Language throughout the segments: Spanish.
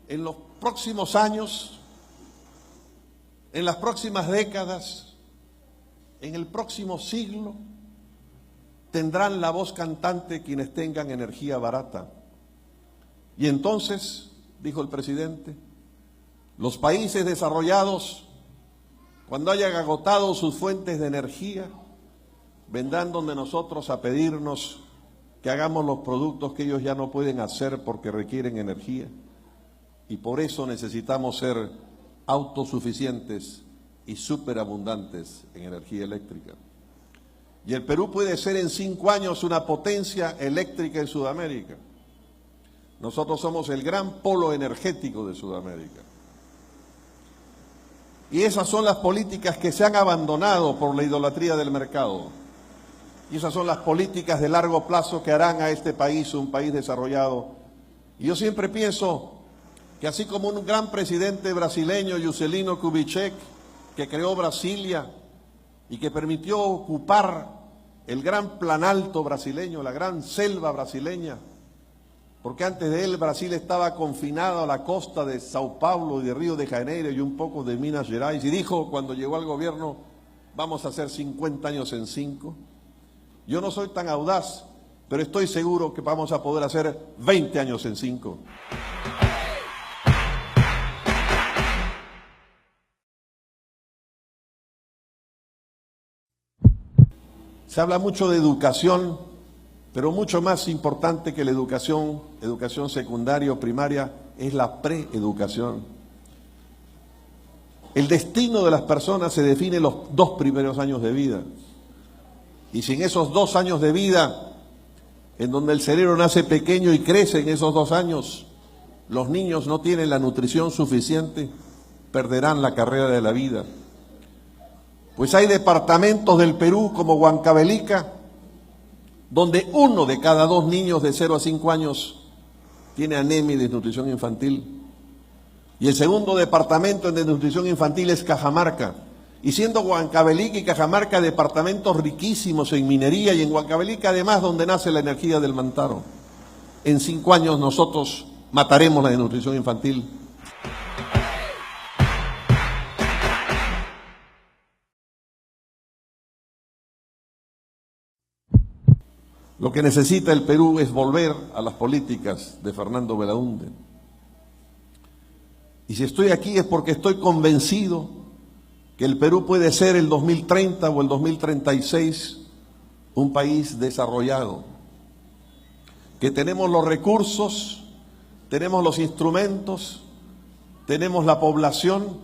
en los próximos años, en las próximas décadas, en el próximo siglo, tendrán la voz cantante quienes tengan energía barata. Y entonces, dijo el presidente, los países desarrollados, cuando hayan agotado sus fuentes de energía, vendrán donde nosotros a pedirnos que hagamos los productos que ellos ya no pueden hacer porque requieren energía. Y por eso necesitamos ser autosuficientes y superabundantes en energía eléctrica. Y el Perú puede ser en 5 años una potencia eléctrica en Sudamérica. Nosotros somos el gran polo energético de Sudamérica. Y esas son las políticas que se han abandonado por la idolatría del mercado. Y esas son las políticas de largo plazo que harán a este país un país desarrollado. Y yo siempre pienso que así como un gran presidente brasileño, Juscelino Kubitschek, que creó Brasilia y que permitió ocupar el gran planalto brasileño, la gran selva brasileña, porque antes de él Brasil estaba confinado a la costa de Sao Paulo y de Río de Janeiro y un poco de Minas Gerais, y dijo cuando llegó al gobierno, vamos a hacer 50 años en 5. Yo no soy tan audaz, pero estoy seguro que vamos a poder hacer 20 años en 5. Se habla mucho de educación, pero mucho más importante que la educación secundaria o primaria, es la preeducación. El destino de las personas se define en los 2 primeros años de vida. Y si en esos 2 años de vida, en donde el cerebro nace pequeño y crece en esos 2 años, los niños no tienen la nutrición suficiente, perderán la carrera de la vida. Pues hay departamentos del Perú como Huancavelica, donde 1 de cada 2 niños de 0 a 5 años tiene anemia y desnutrición infantil. Y el segundo departamento en desnutrición infantil es Cajamarca. Y siendo Huancavelica y Cajamarca departamentos riquísimos en minería, y en Huancavelica además donde nace la energía del Mantaro, en 5 años nosotros mataremos la desnutrición infantil. Lo que necesita el Perú es volver a las políticas de Fernando Belaúnde. Y si estoy aquí es porque estoy convencido que el Perú puede ser el 2030 o el 2036 un país desarrollado, que tenemos los recursos, tenemos los instrumentos, tenemos la población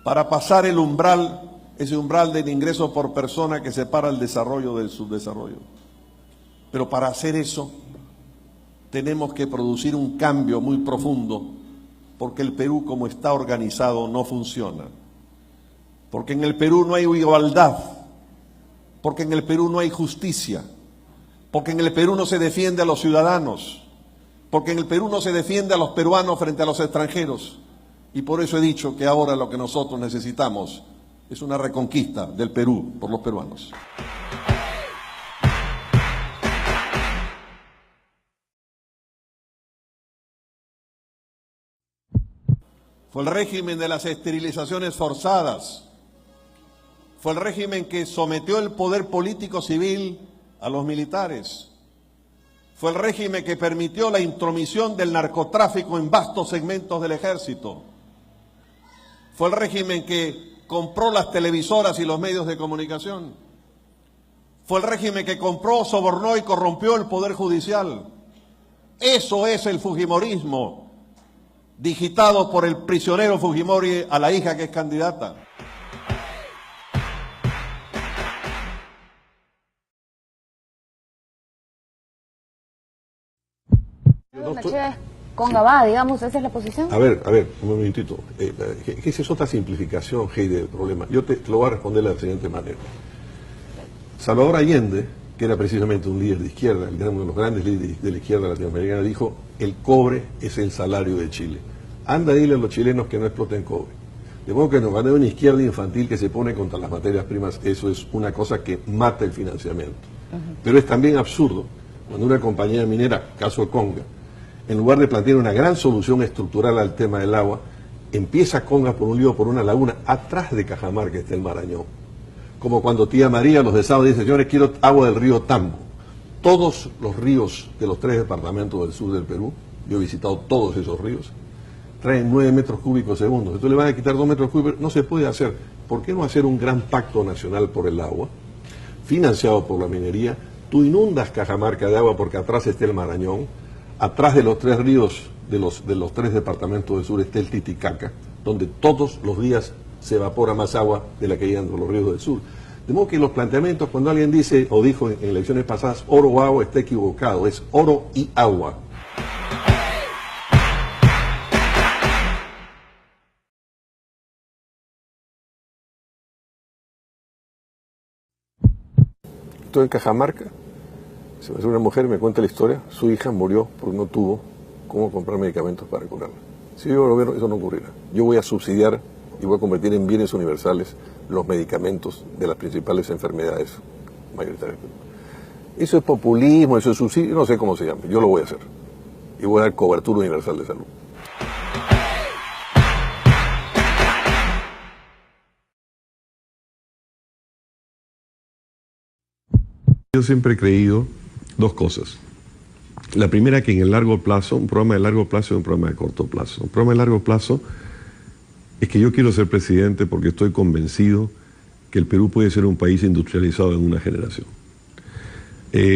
para pasar el umbral, ese umbral del ingreso por persona que separa el desarrollo del subdesarrollo. Pero para hacer eso tenemos que producir un cambio muy profundo, porque el Perú como está organizado no funciona. Porque en el Perú no hay igualdad, porque en el Perú no hay justicia, porque en el Perú no se defiende a los ciudadanos, porque en el Perú no se defiende a los peruanos frente a los extranjeros. Y por eso he dicho que ahora lo que nosotros necesitamos es una reconquista del Perú por los peruanos. Fue el régimen de las esterilizaciones forzadas. Fue el régimen que sometió el poder político civil a los militares. Fue el régimen que permitió la intromisión del narcotráfico en vastos segmentos del ejército. Fue el régimen que compró las televisoras y los medios de comunicación. Fue el régimen que compró, sobornó y corrompió el poder judicial. Eso es el fujimorismo, digitado por el prisionero Fujimori a la hija que es candidata. Conga va, digamos, ¿esa es la posición? A ver, un momentito. Esa es otra simplificación, Heidi, del problema. Yo te lo voy a responder de la siguiente manera. Salvador Allende, que era precisamente un líder de izquierda, uno de los grandes líderes de la izquierda latinoamericana, dijo: el cobre es el salario de Chile. Anda a dile a los chilenos que no exploten cobre. De modo que nos van a una izquierda infantil que se pone contra las materias primas. Eso es una cosa que mata el financiamiento. Pero es también absurdo cuando una compañía minera, caso Conga, en lugar de plantear una gran solución estructural al tema del agua, empieza Congas por un lío, por una laguna, atrás de Cajamarca está el Marañón. Como cuando tía María, los de Sábado, dice, señores, quiero agua del río Tambo. Todos los ríos de los 3 departamentos del sur del Perú, yo he visitado todos esos ríos, traen 9 metros cúbicos segundos. Entonces le van a quitar 2 metros cúbicos, no se puede hacer. ¿Por qué no hacer un gran pacto nacional por el agua, financiado por la minería? Tú inundas Cajamarca de agua porque atrás está el Marañón, atrás de los 3 ríos de los 3 departamentos del sur está el Titicaca, donde todos los días se evapora más agua de la que llega entre los ríos del sur. De modo que los planteamientos, cuando alguien dice o dijo en elecciones pasadas oro o agua, está equivocado, es oro y agua. Estoy en Cajamarca, se me hace una mujer y me cuenta la historia, su hija murió porque no tuvo cómo comprar medicamentos para curarla. Si yo el gobierno, eso no ocurrirá. Yo voy a subsidiar y voy a convertir en bienes universales los medicamentos de las principales enfermedades mayoritarias. Eso es populismo, eso es subsidio, no sé cómo se llama, yo lo voy a hacer. Y voy a dar cobertura universal de salud. Yo siempre he creído 2 cosas. La primera, que en el largo plazo, un programa de largo plazo y un programa de corto plazo. Un programa de largo plazo es que yo quiero ser presidente porque estoy convencido que el Perú puede ser un país industrializado en una generación.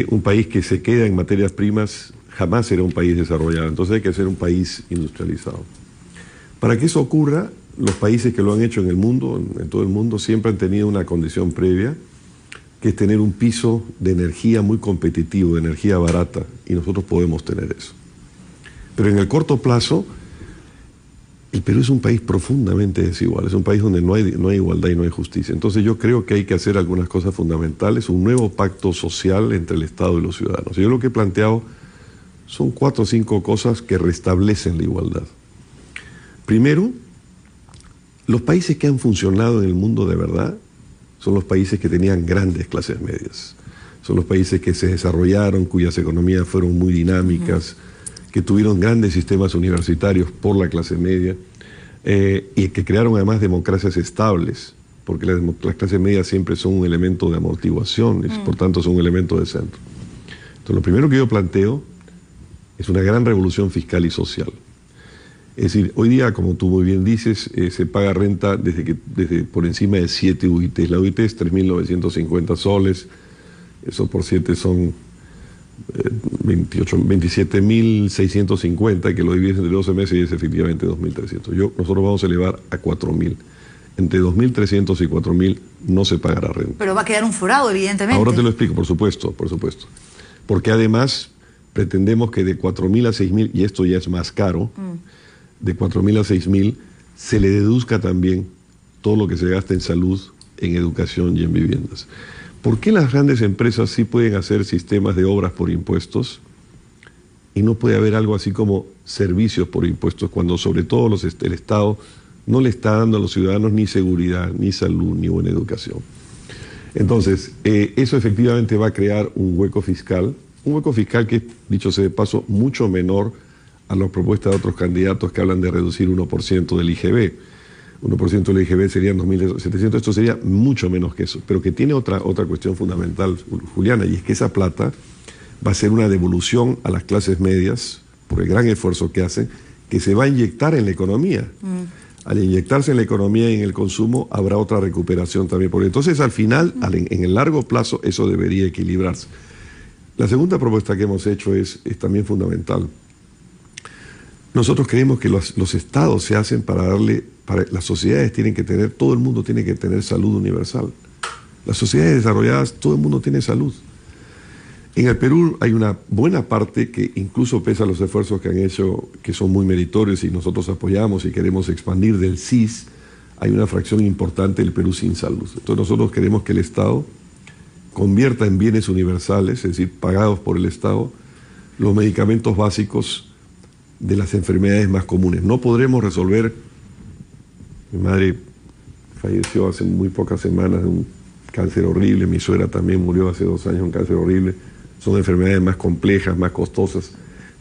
Un país que se queda en materias primas jamás será un país desarrollado, entonces hay que ser un país industrializado. Para que eso ocurra, los países que lo han hecho en el mundo, en todo el mundo, siempre han tenido una condición previa, que es tener un piso de energía muy competitivo, de energía barata, y nosotros podemos tener eso. Pero en el corto plazo, el Perú es un país profundamente desigual, es un país donde no hay igualdad y no hay justicia. Entonces yo creo que hay que hacer algunas cosas fundamentales, un nuevo pacto social entre el Estado y los ciudadanos. Yo lo que he planteado son 4 o 5 cosas que restablecen la igualdad. Primero, los países que han funcionado en el mundo de verdad son los países que tenían grandes clases medias. Son los países que se desarrollaron, cuyas economías fueron muy dinámicas, que tuvieron grandes sistemas universitarios por la clase media y que crearon además democracias estables, porque las clases medias siempre son un elemento de amortiguación y por tanto son un elemento de centro. Entonces lo primero que yo planteo es una gran revolución fiscal y social. Es decir, hoy día, como tú muy bien dices, se paga renta desde por encima de 7 UITs. La UIT es 3.950 soles, eso por 7 son 27.650, que lo divides entre 12 meses y es efectivamente 2.300. Nosotros vamos a elevar a 4.000. Entre 2.300 y 4.000 no se pagará renta. Pero va a quedar un forado, evidentemente. Ahora te lo explico, por supuesto. Porque además pretendemos que de 4.000 a 6.000, y esto ya es más caro, de 4.000 a 6.000 se le deduzca también todo lo que se gasta en salud, en educación y en viviendas. ¿Por qué las grandes empresas sí pueden hacer sistemas de obras por impuestos y no puede haber algo así como servicios por impuestos, cuando sobre todo el Estado no le está dando a los ciudadanos ni seguridad, ni salud, ni buena educación? Entonces, eso efectivamente va a crear un hueco fiscal que, dicho sea de paso, mucho menor a las propuestas de otros candidatos que hablan de reducir 1% del IGB. 1% del IGB serían 2.700, esto sería mucho menos que eso, pero que tiene otra cuestión fundamental, Juliana, y es que esa plata va a ser una devolución a las clases medias, por el gran esfuerzo que hacen, que se va a inyectar en la economía. Al inyectarse en la economía y en el consumo, habrá otra recuperación también. Porque entonces, al final, en el largo plazo, eso debería equilibrarse. La segunda propuesta que hemos hecho es también fundamental. Nosotros creemos que los estados se hacen para las sociedades tienen que tener, todo el mundo tiene que tener salud universal. Las sociedades desarrolladas, todo el mundo tiene salud. En el Perú hay una buena parte que, incluso pese a los esfuerzos que han hecho, que son muy meritorios y nosotros apoyamos y queremos expandir del CIS, hay una fracción importante del Perú sin salud. Entonces nosotros queremos que el Estado convierta en bienes universales, es decir, pagados por el Estado, los medicamentos básicos de las enfermedades más comunes. No podremos resolver, mi madre falleció hace muy pocas semanas de un cáncer horrible, mi suegra también murió hace 2 años de un cáncer horrible, son enfermedades más complejas, más costosas,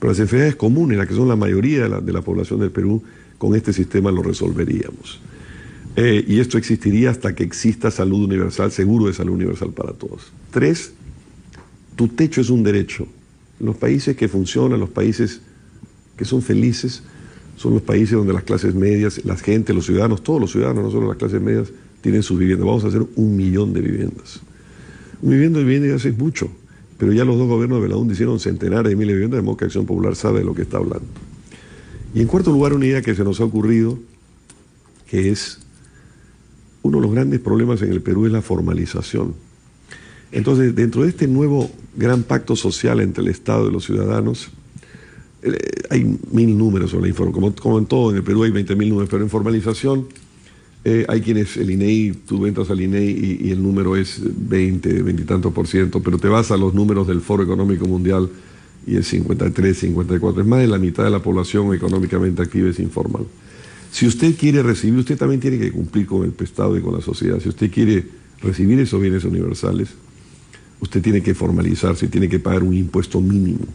Pero las enfermedades comunes, las que son la mayoría de la población del Perú, con este sistema lo resolveríamos. Y esto existiría hasta que exista salud universal, seguro de salud universal para todos. 3, tu techo es un derecho. Los países que funcionan, los países que son felices, son los países donde las clases medias, la gente, los ciudadanos, todos los ciudadanos, no solo las clases medias, tienen sus viviendas. Vamos a hacer 1 millón de viviendas. 1 millón de viviendas es mucho, pero ya los dos gobiernos de Belaúnde hicieron centenares de miles de viviendas, de modo que Acción Popular sabe de lo que está hablando. Y en cuarto lugar, una idea que se nos ha ocurrido, que es uno de los grandes problemas en el Perú es la formalización. Entonces, dentro de este nuevo gran pacto social entre el Estado y los ciudadanos, hay 1000 números sobre la información, como en todo en el Perú hay 20.000 números, pero en formalización hay quienes, el INEI, tú entras al INEI y el número es 20 y tantos %, pero te vas a los números del Foro Económico Mundial y es 53, 54, es más de la mitad de la población económicamente activa es informal. Si usted quiere recibir, usted también tiene que cumplir con el Estado y con la sociedad. Si usted quiere recibir esos bienes universales, usted tiene que formalizarse, tiene que pagar un impuesto mínimo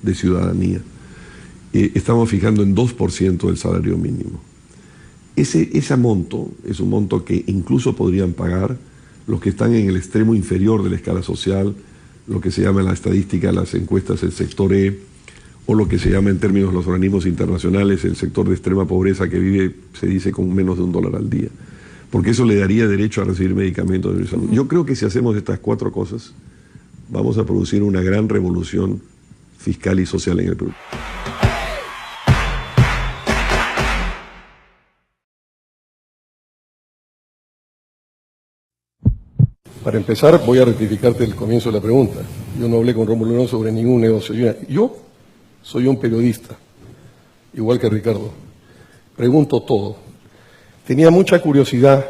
de ciudadanía. Estamos fijando en 2% del salario mínimo. Ese monto es un monto que incluso podrían pagar los que están en el extremo inferior de la escala social, lo que se llama en la estadística, las encuestas, el sector E, o lo que se llama en términos de los organismos internacionales, el sector de extrema pobreza que vive, se dice, con menos de $1 al día. Porque eso le daría derecho a recibir medicamentos de salud. Yo creo que si hacemos estas 4 cosas, vamos a producir una gran revolución fiscal y social en el Perú. Para empezar, voy a rectificarte el comienzo de la pregunta. Yo no hablé con Rómulo León sobre ningún negocio. Yo soy un periodista, igual que Ricardo. Pregunto todo. Tenía mucha curiosidad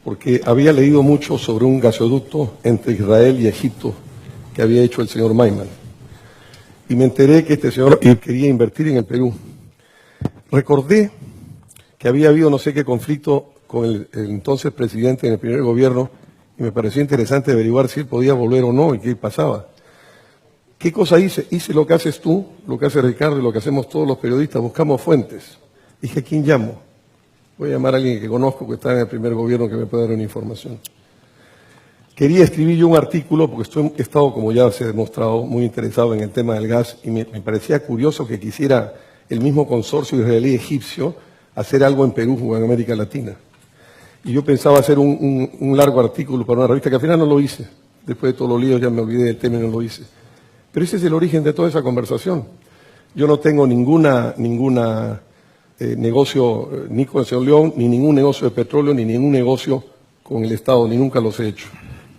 porque había leído mucho sobre un gasoducto entre Israel y Egipto que había hecho el señor Maiman. Y me enteré que este señor quería invertir en el Perú. Recordé que había habido no sé qué conflicto con el entonces presidente en el primer gobierno y me pareció interesante averiguar si él podía volver o no y qué pasaba. ¿Qué cosa hice? Hice lo que haces tú, lo que hace Ricardo y lo que hacemos todos los periodistas, buscamos fuentes. Dije, ¿a quién llamo? Voy a llamar a alguien que conozco, que está en el primer gobierno, que me pueda dar una información. Quería escribir yo un artículo, porque he estado, como ya se ha demostrado, muy interesado en el tema del gas, y me parecía curioso que quisiera el mismo consorcio israelí-egipcio hacer algo en Perú o en América Latina. Y yo pensaba hacer un largo artículo para una revista, que al final no lo hice. Después de todos los líos ya me olvidé del tema y no lo hice. Pero ese es el origen de toda esa conversación. Yo no tengo ninguna negocio ni con el señor León, ni ningún negocio de petróleo, ni ningún negocio con el Estado, ni nunca los he hecho.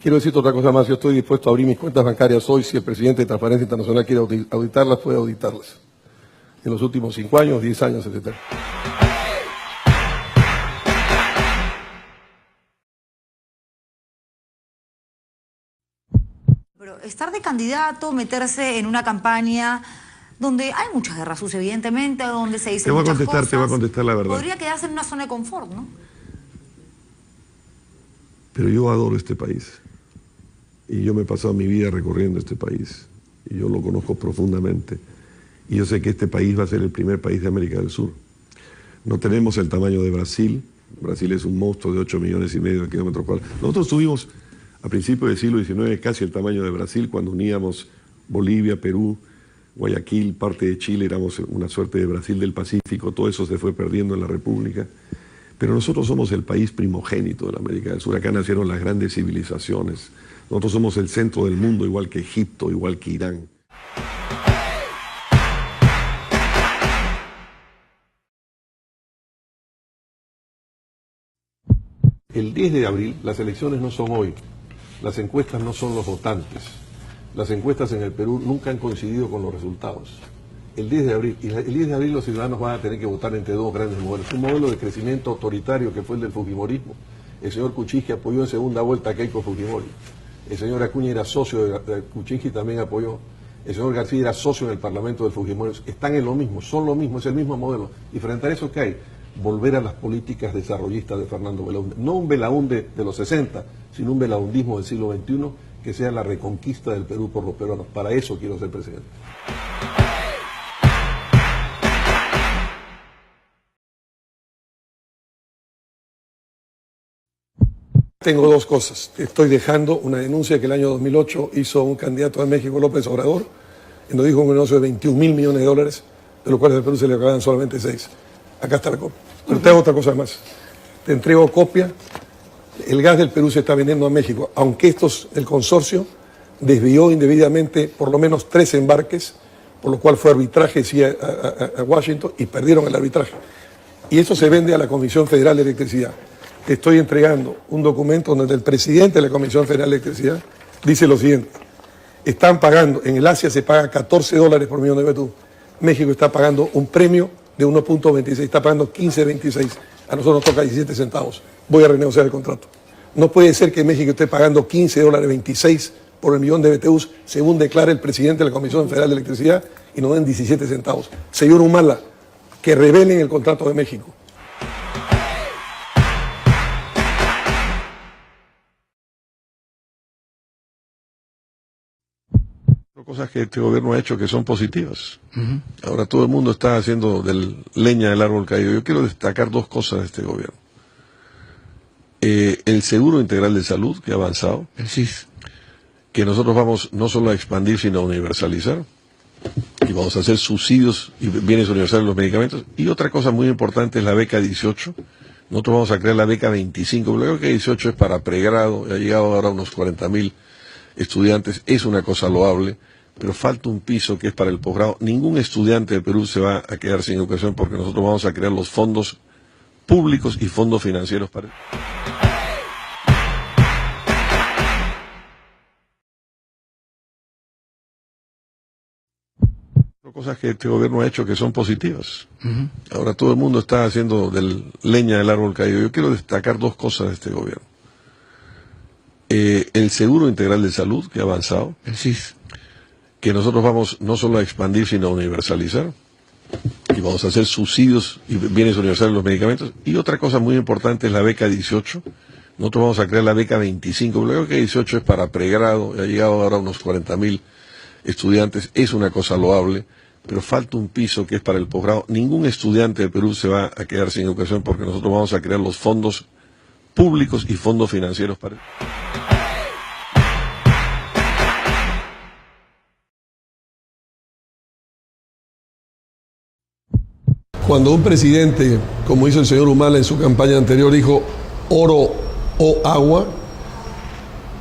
Quiero decirte otra cosa más, yo estoy dispuesto a abrir mis cuentas bancarias hoy, si el presidente de Transparencia Internacional quiere auditarlas, puede auditarlas. En los últimos 5 años, 10 años, etc. Pero estar de candidato, meterse en una campaña donde hay mucha guerra sucia, evidentemente, donde se dice muchas cosas, te voy a contestar la verdad. podría quedarse en una zona de confort, ¿no? Pero yo adoro este país. Y yo me he pasado mi vida recorriendo este país. Y yo lo conozco profundamente. Y yo sé que este país va a ser el primer país de América del Sur. No tenemos el tamaño de Brasil. Brasil es un monstruo de 8,5 millones de kilómetros cuadrados. Nosotros tuvimos, a principios del siglo XIX, casi el tamaño de Brasil cuando uníamos Bolivia, Perú, Guayaquil, parte de Chile, éramos una suerte de Brasil del Pacífico. Todo eso se fue perdiendo en la República. Pero nosotros somos el país primogénito de la América del Sur. Acá nacieron las grandes civilizaciones. Nosotros somos el centro del mundo, igual que Egipto, igual que Irán. El 10 de abril, las elecciones no son hoy. Las encuestas no son los votantes. Las encuestas en el Perú nunca han coincidido con los resultados. El 10 de abril, y el 10 de abril los ciudadanos van a tener que votar entre 2 grandes modelos. Un modelo de crecimiento autoritario que fue el del Fujimorismo. El señor Kuczynski apoyó en segunda vuelta a Keiko Fujimori. El señor Acuña era socio de Kuczynski, también apoyó. El señor García era socio en el Parlamento del Fujimori. Están en lo mismo, son lo mismo, es el mismo modelo. Y frente a eso, ¿qué hay? Volver a las políticas desarrollistas de Fernando Belaúnde. No un Belaúnde de los 60, sino un belaundismo del siglo XXI que sea la reconquista del Perú por los peruanos. Para eso quiero ser presidente. Tengo dos cosas. Estoy dejando una denuncia que el año 2008 hizo un candidato de México, López Obrador, en donde dijo un negocio de 21.000 millones de dólares, de los cuales al Perú se le acaban solamente 6. Acá está la copia. Pero te hago otra cosa más. Te entrego copia. El gas del Perú se está vendiendo a México, aunque el consorcio desvió indebidamente por lo menos 3 embarques, por lo cual fue arbitraje sí, a Washington y perdieron el arbitraje. Y eso se vende a la Comisión Federal de Electricidad. Te estoy entregando un documento donde el presidente de la Comisión Federal de Electricidad dice lo siguiente: están pagando, en el Asia se paga $14 por millón de BTU, México está pagando un premio de 1.26, está pagando 15.26, a nosotros nos toca 17 centavos, voy a renegociar el contrato. No puede ser que México esté pagando $15.26 por el millón de BTUs, según declara el presidente de la Comisión Federal de Electricidad, y nos den 17 centavos. Señor Humala, que revelen el contrato de México. Cosas que este gobierno ha hecho que son positivas. Ahora todo el mundo está haciendo leña del árbol caído. Yo quiero destacar 2 cosas de este gobierno. El seguro integral de salud, que ha avanzado, que nosotros vamos no solo a expandir, sino a universalizar, y vamos a hacer subsidios y bienes universales en los medicamentos. Y otra cosa muy importante es la beca 18. Nosotros vamos a crear la beca 25. La beca 18 es para pregrado, ha llegado ahora a unos 40.000 estudiantes, es una cosa loable, pero falta un piso que es para el posgrado. Ningún estudiante de Perú se va a quedar sin educación, porque nosotros vamos a crear los fondos públicos y fondos financieros para él. Cosas que este gobierno ha hecho que son positivas. Ahora todo el mundo está haciendo leña del árbol caído. Yo quiero destacar 2 cosas de este gobierno. El seguro integral de salud, que ha avanzado, que nosotros vamos no solo a expandir, sino a universalizar, y vamos a hacer subsidios y bienes universales en los medicamentos. Y otra cosa muy importante es la beca 18. Nosotros vamos a crear la beca 25. La beca 18 es para pregrado, ha llegado ahora a unos 40.000 estudiantes, es una cosa loable, pero falta un piso que es para el posgrado. Ningún estudiante de Perú se va a quedar sin educación, porque nosotros vamos a crear los fondos públicos y fondos financieros para él. Cuando un presidente, como hizo el señor Humala en su campaña anterior, dijo oro o agua,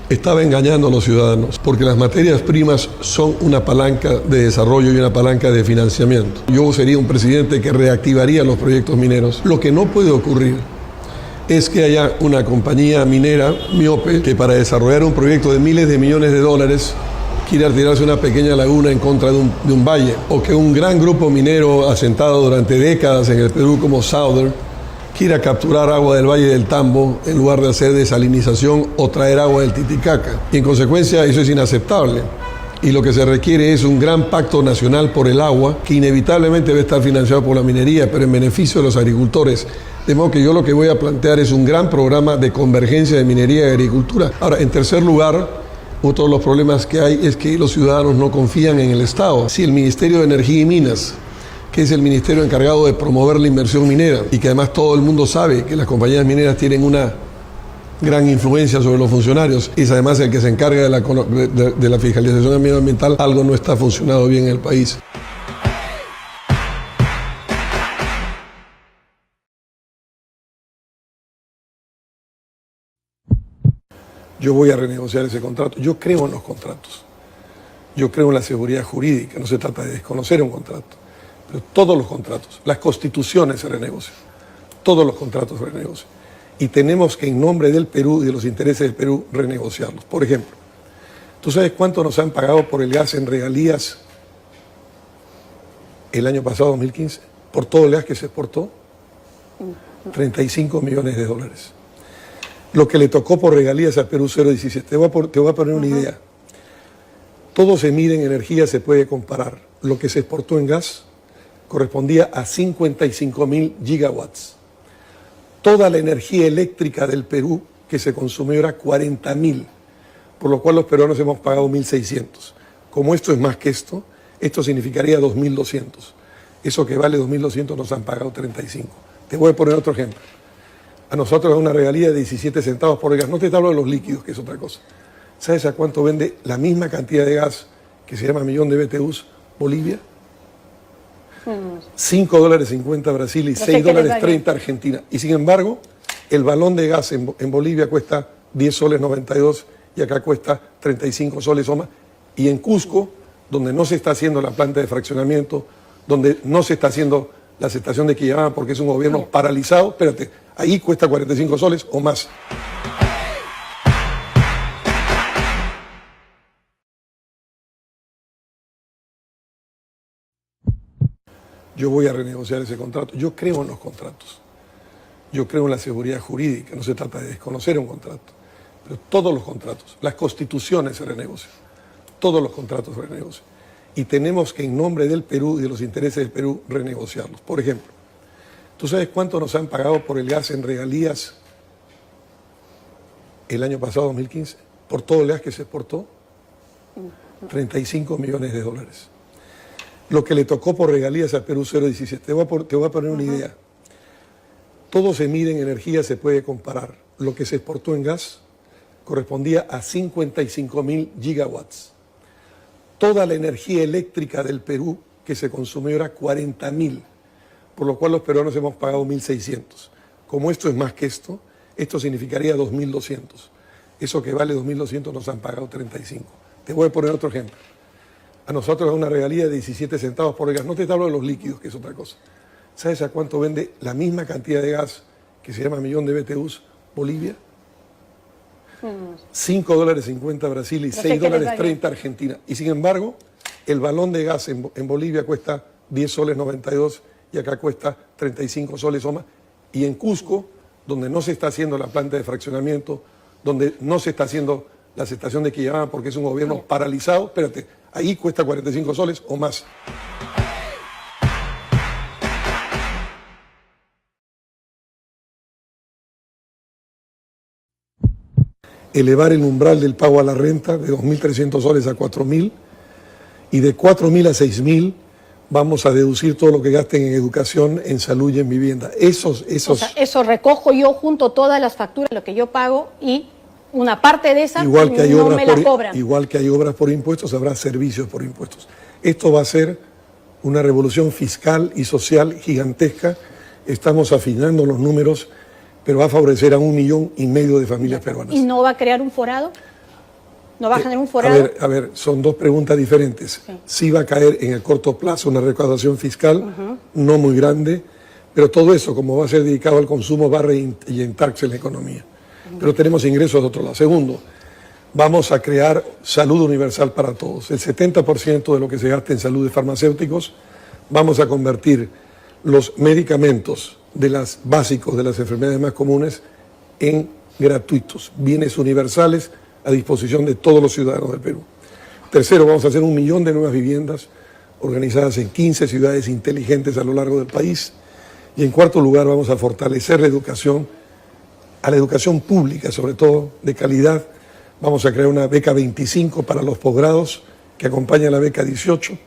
estaba engañando a los ciudadanos, porque las materias primas son una palanca de desarrollo y una palanca de financiamiento. Yo sería un presidente que reactivaría los proyectos mineros. Lo que no puede ocurrir es que haya una compañía minera miope que, para desarrollar un proyecto de miles de millones de dólares, quiera tirarse una pequeña laguna en contra de un valle, o que un gran grupo minero asentado durante décadas en el Perú como Southern quiera capturar agua del Valle del Tambo en lugar de hacer desalinización o traer agua del Titicaca. Y en consecuencia eso es inaceptable. Y lo que se requiere es un gran pacto nacional por el agua, que inevitablemente debe estar financiado por la minería, pero en beneficio de los agricultores. De modo que yo lo que voy a plantear es un gran programa de convergencia de minería y agricultura. Ahora, en tercer lugar, otro de los problemas que hay es que los ciudadanos no confían en el Estado. Si el Ministerio de Energía y Minas, que es el ministerio encargado de promover la inversión minera, y que además todo el mundo sabe que las compañías mineras tienen una gran influencia sobre los funcionarios, y es además el que se encarga de la fiscalización medioambiental, algo no está funcionando bien en el país. Yo voy a renegociar ese contrato. Yo creo en los contratos. Yo creo en la seguridad jurídica. No se trata de desconocer un contrato. Pero todos los contratos, las constituciones se renegocian. Todos los contratos se renegocian. Y tenemos que, en nombre del Perú y de los intereses del Perú, renegociarlos. Por ejemplo, ¿tú sabes cuánto nos han pagado por el gas en regalías el año pasado, 2015? Por todo el gas que se exportó, 35 millones de dólares. Lo que le tocó por regalías al Perú, 0,17. Te voy a poner una idea. Todo se mide en energía, se puede comparar. Lo que se exportó en gas correspondía a 55.000 gigawatts. Toda la energía eléctrica del Perú que se consumió era 40.000, por lo cual los peruanos hemos pagado 1.600. Como esto es más que esto significaría 2.200. Eso que vale 2.200 nos han pagado 35. Te voy a poner otro ejemplo. A nosotros es una regalía de 17 centavos por el gas. No te hablo de los líquidos, que es otra cosa. ¿Sabes a cuánto vende la misma cantidad de gas que se llama millón de BTUs Bolivia? $5.50 Brasil y $6.30 Argentina. Y sin embargo, el balón de gas en Bolivia cuesta 10 soles 92 y acá cuesta 35 soles o más. Y en Cusco, donde no se está haciendo la planta de fraccionamiento, donde no se está haciendo la estación de Quillabamba porque es un gobierno paralizado, espérate, ahí cuesta 45 soles o más. Yo voy a renegociar ese contrato. Yo creo en los contratos. Yo creo en la seguridad jurídica. No se trata de desconocer un contrato. Pero todos los contratos, las constituciones se renegocian. Todos los contratos se renegocian. Y tenemos que, en nombre del Perú y de los intereses del Perú, renegociarlos. Por ejemplo, ¿tú sabes cuánto nos han pagado por el gas en regalías el año pasado, 2015? Por todo el gas que se exportó, $35 millones. Lo que le tocó por regalías al Perú, 0,17. Te voy a poner una idea. Todo se mide en energía, se puede comparar. Lo que se exportó en gas correspondía a 55.000 gigawatts. Toda la energía eléctrica del Perú que se consumió era 40.000, por lo cual los peruanos hemos pagado 1.600. Como esto es más que esto significaría 2.200. Eso que vale 2.200 nos han pagado 35. Te voy a poner otro ejemplo. A nosotros es una regalía de 17 centavos por el gas. No te hablo de los líquidos, que es otra cosa. ¿Sabes a cuánto vende la misma cantidad de gas que se llama millón de BTUs Bolivia? $5.50 Brasil y $6.30 Argentina. Y sin embargo, el balón de gas en Bolivia cuesta 10 soles 92 y acá cuesta 35 soles o más. Y en Cusco, donde no se está haciendo la planta de fraccionamiento, donde no se está haciendo la estación de Quillabamba porque es un gobierno paralizado, espérate, ahí cuesta 45 soles o más. Elevar el umbral del pago a la renta de 2.300 soles a 4.000 y de 4.000 a 6.000 vamos a deducir todo lo que gasten en educación, en salud y en vivienda. O sea, eso recojo yo junto todas las facturas, lo que yo pago y una parte de esa igual que hay no obras me la cobran. Igual que hay obras por impuestos, habrá servicios por impuestos. Esto va a ser una revolución fiscal y social gigantesca. Estamos afinando los números, pero va a favorecer a 1,5 millones de familias peruanas. ¿Y no va a crear un forado? ¿No va a generar un forado? A ver, son dos preguntas diferentes. Sí va a caer en el corto plazo una recaudación fiscal, no muy grande, pero todo eso, como va a ser dedicado al consumo, va a reinyectarse en la economía. Pero tenemos ingresos de otro lado. Segundo, vamos a crear salud universal para todos. El 70% de lo que se gasta en salud de farmacéuticos, vamos a convertir los medicamentos básicos de las enfermedades más comunes en gratuitos, bienes universales a disposición de todos los ciudadanos del Perú. Tercero, vamos a hacer 1 millón de nuevas viviendas organizadas en 15 ciudades inteligentes a lo largo del país. Y en cuarto lugar, vamos a fortalecer la educación, a la educación pública, sobre todo de calidad. Vamos a crear una beca 25 para los posgrados que acompaña a la beca 18.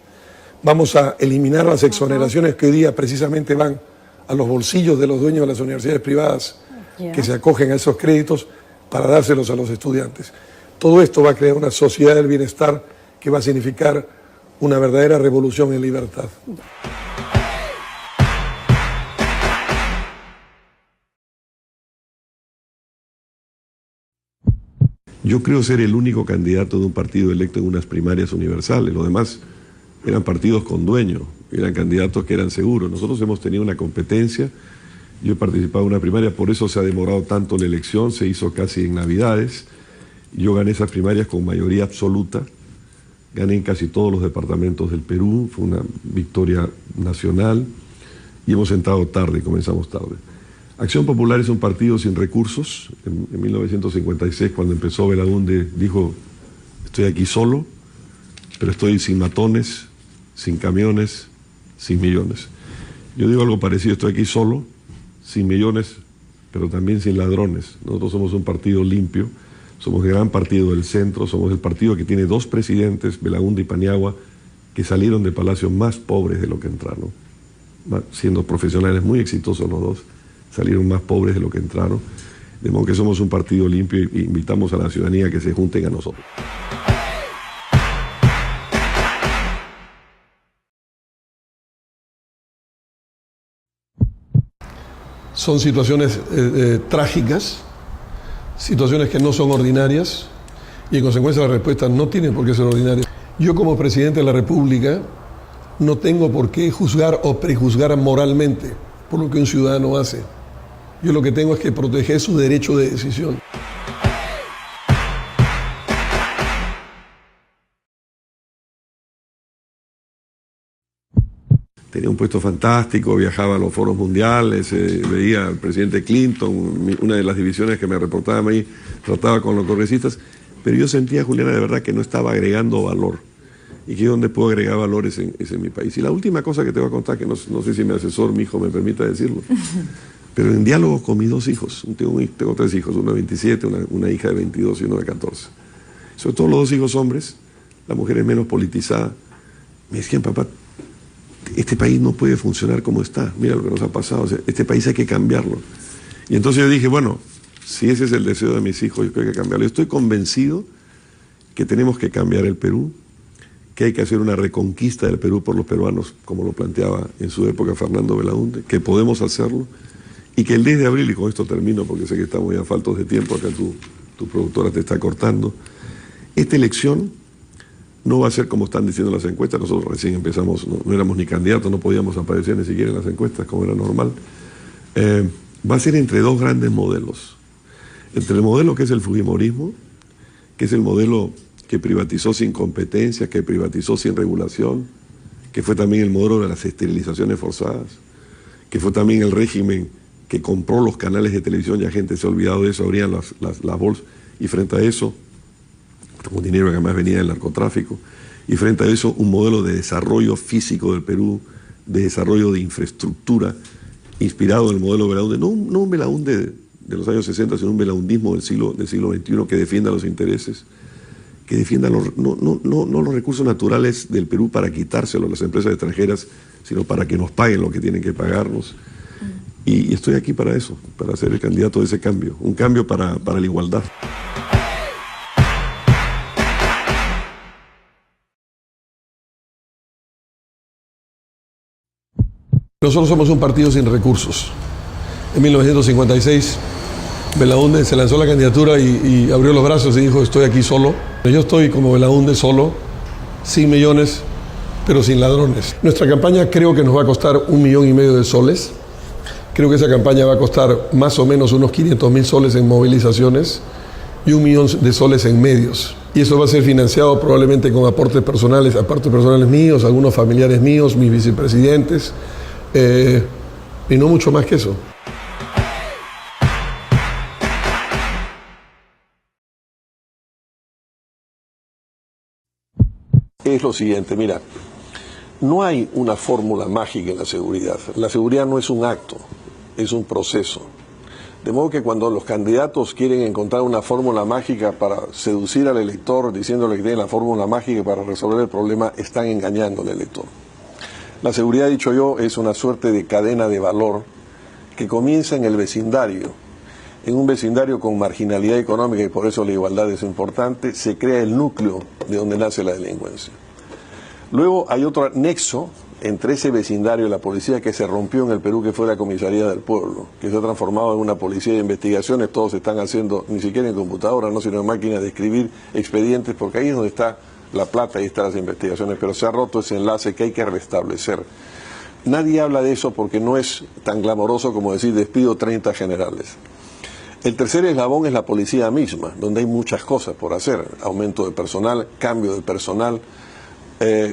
Vamos a eliminar las exoneraciones que hoy día precisamente van a los bolsillos de los dueños de las universidades privadas que se acogen a esos créditos para dárselos a los estudiantes. Todo esto va a crear una sociedad del bienestar que va a significar una verdadera revolución en libertad. Yo creo ser el único candidato de un partido electo en unas primarias universales. Los demás eran partidos con dueño, eran candidatos que eran seguros. Nosotros hemos tenido una competencia, yo he participado en una primaria, por eso se ha demorado tanto la elección, se hizo casi en Navidades. Yo gané esas primarias con mayoría absoluta, gané en casi todos los departamentos del Perú, fue una victoria nacional y hemos entrado tarde, comenzamos tarde. Acción Popular es un partido sin recursos. En 1956, cuando empezó Belaúnde, dijo, estoy aquí solo, pero estoy sin matones, sin camiones, sin millones. Yo digo algo parecido, estoy aquí solo, sin millones, pero también sin ladrones. Nosotros somos un partido limpio, somos el gran partido del centro, somos el partido que tiene 2 presidentes, Belaúnde y Paniagua, que salieron de palacios más pobres de lo que entraron, siendo profesionales muy exitosos los dos, salieron más pobres de lo que entraron. De modo que somos un partido limpio e invitamos a la ciudadanía a que se junten a nosotros. Son situaciones trágicas, situaciones que no son ordinarias y en consecuencia las respuestas no tienen por qué ser ordinarias. Yo como presidente de la República no tengo por qué juzgar o prejuzgar moralmente por lo que un ciudadano hace. Yo lo que tengo es que proteger su derecho de decisión. Tenía un puesto fantástico, viajaba a los foros mundiales, veía al presidente Clinton, una de las divisiones que me reportaban ahí, trataba con los congresistas, pero yo sentía, Juliana, de verdad que no estaba agregando valor. Y que donde puedo agregar valores es en mi país. Y la última cosa que te voy a contar, que no sé si mi asesor, mi hijo, me permita decirlo, pero en diálogo con mis dos hijos, tengo 3 hijos, uno de 27, una hija de 22 y uno de 14. Sobre todo los 2 hijos hombres, la mujer es menos politizada, me decían, papá, este país no puede funcionar como está, mira lo que nos ha pasado, o sea, este país hay que cambiarlo. Y entonces yo dije, bueno, si ese es el deseo de mis hijos, yo creo que hay que cambiarlo. Yo estoy convencido que tenemos que cambiar el Perú, que hay que hacer una reconquista del Perú por los peruanos, como lo planteaba en su época Fernando Belaúnde, que podemos hacerlo, y que el 10 de abril, y con esto termino porque sé que estamos ya faltos de tiempo, acá tu productora te está cortando, esta elección no va a ser como están diciendo las encuestas. Nosotros recién empezamos, no éramos ni candidatos, no podíamos aparecer ni siquiera en las encuestas como era normal. Va a ser entre 2 grandes modelos. Entre el modelo que es el fujimorismo, que es el modelo que privatizó sin competencia, que privatizó sin regulación, que fue también el modelo de las esterilizaciones forzadas, que fue también el régimen que compró los canales de televisión, ya gente se ha olvidado de eso, abrían las bolsas, y frente a eso, con dinero que además venía del narcotráfico, y frente a eso un modelo de desarrollo físico del Perú, de desarrollo de infraestructura, inspirado en el modelo Belaúnde, no un Belaúnde de los años 60, sino un belaundismo del siglo XXI que defienda los intereses, que defienda no los recursos naturales del Perú para quitárselos a las empresas extranjeras, sino para que nos paguen lo que tienen que pagarnos. Y estoy aquí para eso, para ser el candidato de ese cambio, un cambio para la igualdad. Nosotros somos un partido sin recursos. En 1956, Belaúnde se lanzó la candidatura y abrió los brazos y dijo, estoy aquí solo. Yo estoy como Belaúnde solo, sin millones, pero sin ladrones. Nuestra campaña creo que nos va a costar 1,5 millones de soles. Creo que esa campaña va a costar más o menos unos 500.000 soles en movilizaciones y 1 millón de soles en medios. Y eso va a ser financiado probablemente con aportes personales míos, algunos familiares míos, mis vicepresidentes, y no mucho más que eso. Es lo siguiente, mira, no hay una fórmula mágica en la seguridad. La seguridad no es un acto, es un proceso. De modo que cuando los candidatos quieren encontrar una fórmula mágica para seducir al elector, diciéndole que tienen la fórmula mágica para resolver el problema, están engañando al elector. La seguridad, dicho yo, es una suerte de cadena de valor que comienza en el vecindario. En un vecindario con marginalidad económica, y por eso la igualdad es importante, se crea el núcleo de donde nace la delincuencia. Luego hay otro nexo entre ese vecindario y la policía que se rompió en el Perú, que fue la Comisaría del Pueblo, que se ha transformado en una policía de investigaciones. Todos se están haciendo, ni siquiera en computadora, no, sino en máquinas de escribir expedientes, porque ahí es donde está la plata, ahí están las investigaciones, pero se ha roto ese enlace que hay que restablecer. Nadie habla de eso porque no es tan glamoroso como decir despido 30 generales. El tercer eslabón es la policía misma, donde hay muchas cosas por hacer: aumento de personal, cambio de personal,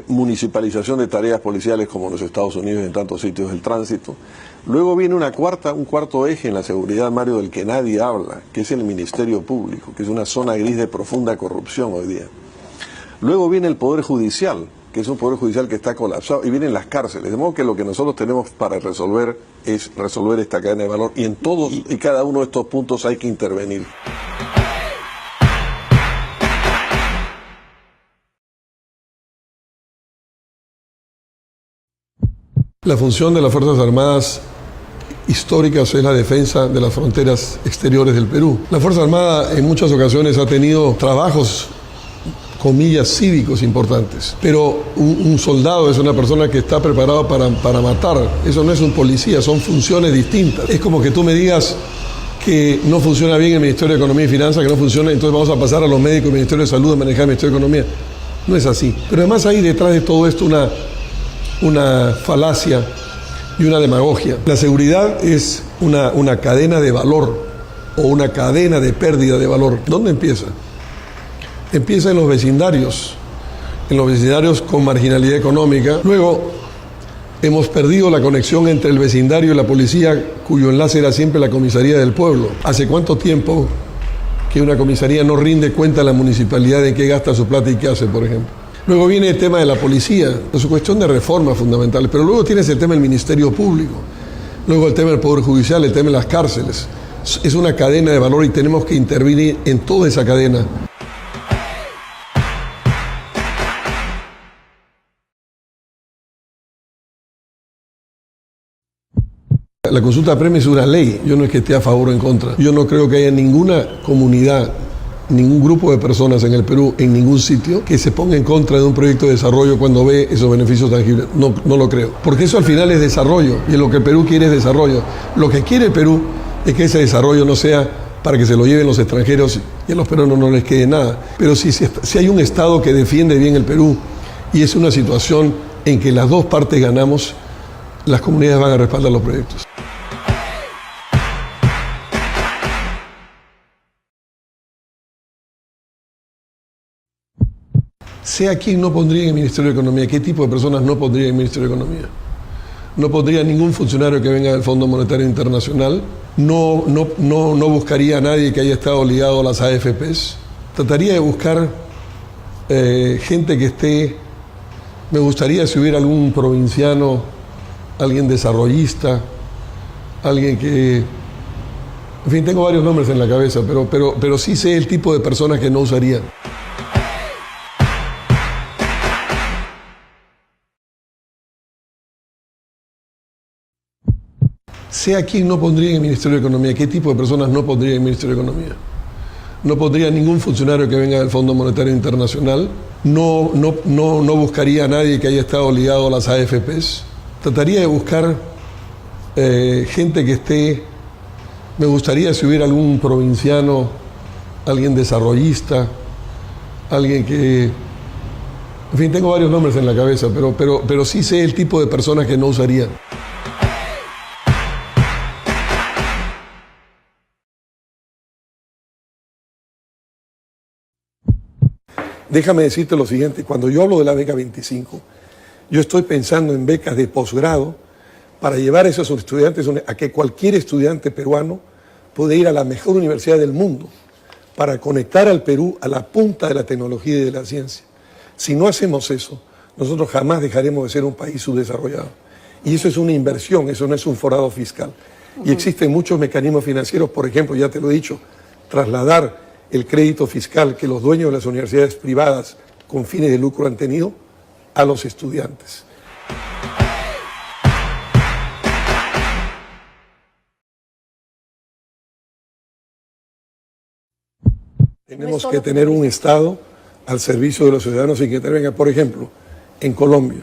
municipalización de tareas policiales como en los Estados Unidos y en tantos sitios del tránsito. Luego viene un cuarto eje en la seguridad, Mario, del que nadie habla, que es el Ministerio Público, que es una zona gris de profunda corrupción hoy día. Luego viene el Poder Judicial, que es un Poder Judicial que está colapsado, y vienen las cárceles. De modo que lo que nosotros tenemos para resolver es resolver esta cadena de valor, y en todos y cada uno de estos puntos hay que intervenir. La función de las Fuerzas Armadas históricas es la defensa de las fronteras exteriores del Perú. La Fuerza Armada en muchas ocasiones ha tenido trabajos, comillas, cívicos importantes, pero un soldado es una persona que está preparado para matar. Eso no es un policía, son funciones distintas. Es como que tú me digas que no funciona bien el Ministerio de Economía y Finanzas, que no funciona, entonces vamos a pasar a los médicos del Ministerio de Salud a manejar el Ministerio de Economía. No es así. Pero además hay detrás de todo esto una falacia y una demagogia. La seguridad es una cadena de valor o una cadena de pérdida de valor. ¿Dónde empieza? Empieza en los vecindarios con marginalidad económica. Luego hemos perdido la conexión entre el vecindario y la policía, cuyo enlace era siempre la comisaría del pueblo. ¿Hace cuánto tiempo que una comisaría no rinde cuenta a la municipalidad de qué gasta su plata y qué hace, por ejemplo? Luego viene el tema de la policía, es cuestión de reformas fundamentales, pero luego tienes el tema del Ministerio Público, luego el tema del Poder Judicial, el tema de las cárceles. Es una cadena de valor y tenemos que intervenir en toda esa cadena. La consulta previa es una ley, yo no es que esté a favor o en contra. Yo no creo que haya ninguna comunidad, ningún grupo de personas en el Perú, en ningún sitio, que se ponga en contra de un proyecto de desarrollo cuando ve esos beneficios tangibles. No lo creo. Porque eso al final es desarrollo, y lo que el Perú quiere es desarrollo. Lo que quiere el Perú es que ese desarrollo no sea para que se lo lleven los extranjeros y a los peruanos no les quede nada. Pero si hay un Estado que defiende bien el Perú y es una situación en que las dos partes ganamos, las comunidades van a respaldar los proyectos. Sé a quién no pondría en el Ministerio de Economía, qué tipo de personas no pondría en el Ministerio de Economía. No pondría ningún funcionario que venga del Fondo Monetario Internacional, no buscaría a nadie que haya estado ligado a las AFPs. Trataría de buscar gente que esté, me gustaría si hubiera algún provinciano, alguien desarrollista, alguien que, en fin, tengo varios nombres en la cabeza, pero sí sé el tipo de personas que no usaría. Sé a quién no pondría en el Ministerio de Economía, qué tipo de personas no pondría en el Ministerio de Economía. No pondría ningún funcionario que venga del Fondo Monetario Internacional, no buscaría a nadie que haya estado ligado a las AFPs. Trataría de buscar gente que esté, me gustaría si hubiera algún provinciano, alguien desarrollista, alguien que, en fin, tengo varios nombres en la cabeza, pero sí sé el tipo de personas que no usaría. Déjame decirte lo siguiente, cuando yo hablo de la beca 25, yo estoy pensando en becas de posgrado para llevar a esos estudiantes a que cualquier estudiante peruano pueda ir a la mejor universidad del mundo para conectar al Perú a la punta de la tecnología y de la ciencia. Si no hacemos eso, nosotros jamás dejaremos de ser un país subdesarrollado. Y eso es una inversión, eso no es un forado fiscal. Y existen muchos mecanismos financieros, por ejemplo, ya te lo he dicho, trasladar el crédito fiscal que los dueños de las universidades privadas con fines de lucro han tenido a los estudiantes. Tenemos que tener un Estado al servicio de los ciudadanos y que intervenga. Por ejemplo, en Colombia,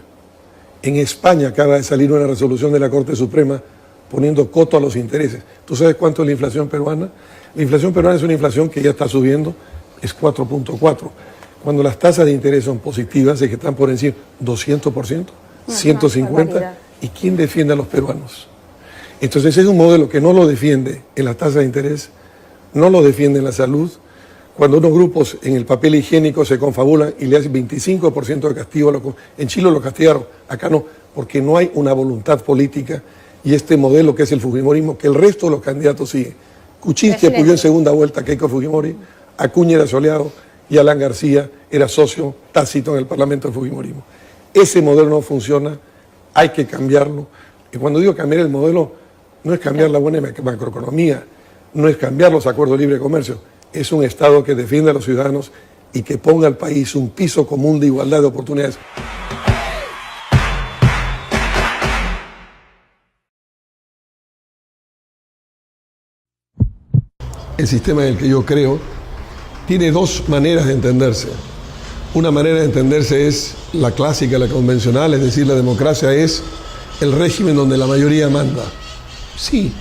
en España acaba de salir una resolución de la Corte Suprema poniendo coto a los intereses. ¿Tú sabes cuánto es la inflación peruana? La inflación peruana es una inflación que ya está subiendo, es 4.4. Cuando las tasas de interés son positivas, es que están por encima 200%, 150%. ¿Y quién defiende a los peruanos? Entonces es un modelo que no lo defiende en las tasas de interés, no lo defiende en la salud. Cuando unos grupos en el papel higiénico se confabulan y le hacen 25% de castigo, en Chile lo castigaron, acá no, porque no hay una voluntad política y este modelo que es el fujimorismo, que el resto de los candidatos siguen. Kuczynski apoyó en segunda vuelta a Keiko Fujimori, Acuña era soleado y Alan García era socio tácito en el Parlamento del Fujimorismo. Ese modelo no funciona, hay que cambiarlo. Y cuando digo cambiar el modelo, no es cambiar la buena macroeconomía, no es cambiar los acuerdos de libre comercio, es un Estado que defienda a los ciudadanos y que ponga al país un piso común de igualdad de oportunidades. el sistema en el que yo creo, tiene dos maneras de entenderse. Una manera de entenderse es la clásica, la convencional, es decir, la democracia es el régimen donde la mayoría manda. Sí,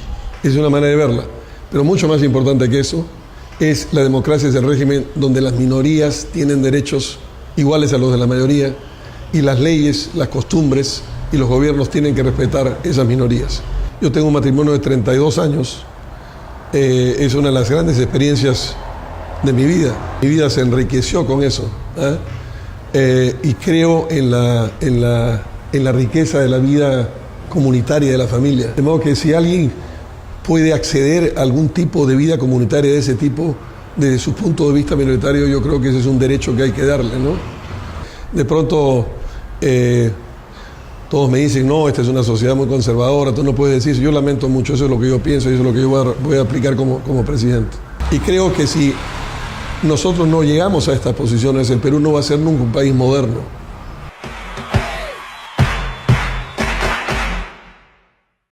es una manera de verla, pero mucho más importante que eso es la democracia, es el régimen donde las minorías tienen derechos iguales a los de la mayoría y las leyes, las costumbres y los gobiernos tienen que respetar esas minorías. Yo tengo un matrimonio de 32 años, es una de las grandes experiencias de mi vida. Mi vida se enriqueció con eso, y creo en la riqueza de la vida comunitaria de la familia. De modo que si alguien puede acceder a algún tipo de vida comunitaria de ese tipo, desde su punto de vista minoritario, yo creo que ese es un derecho que hay que darle, ¿no? De pronto, todos me dicen, no, esta es una sociedad muy conservadora, tú no puedes decir, yo lamento mucho, eso es lo que yo pienso y eso es lo que yo voy a aplicar como presidente. Y creo que si nosotros no llegamos a estas posiciones, el Perú no va a ser nunca un país moderno.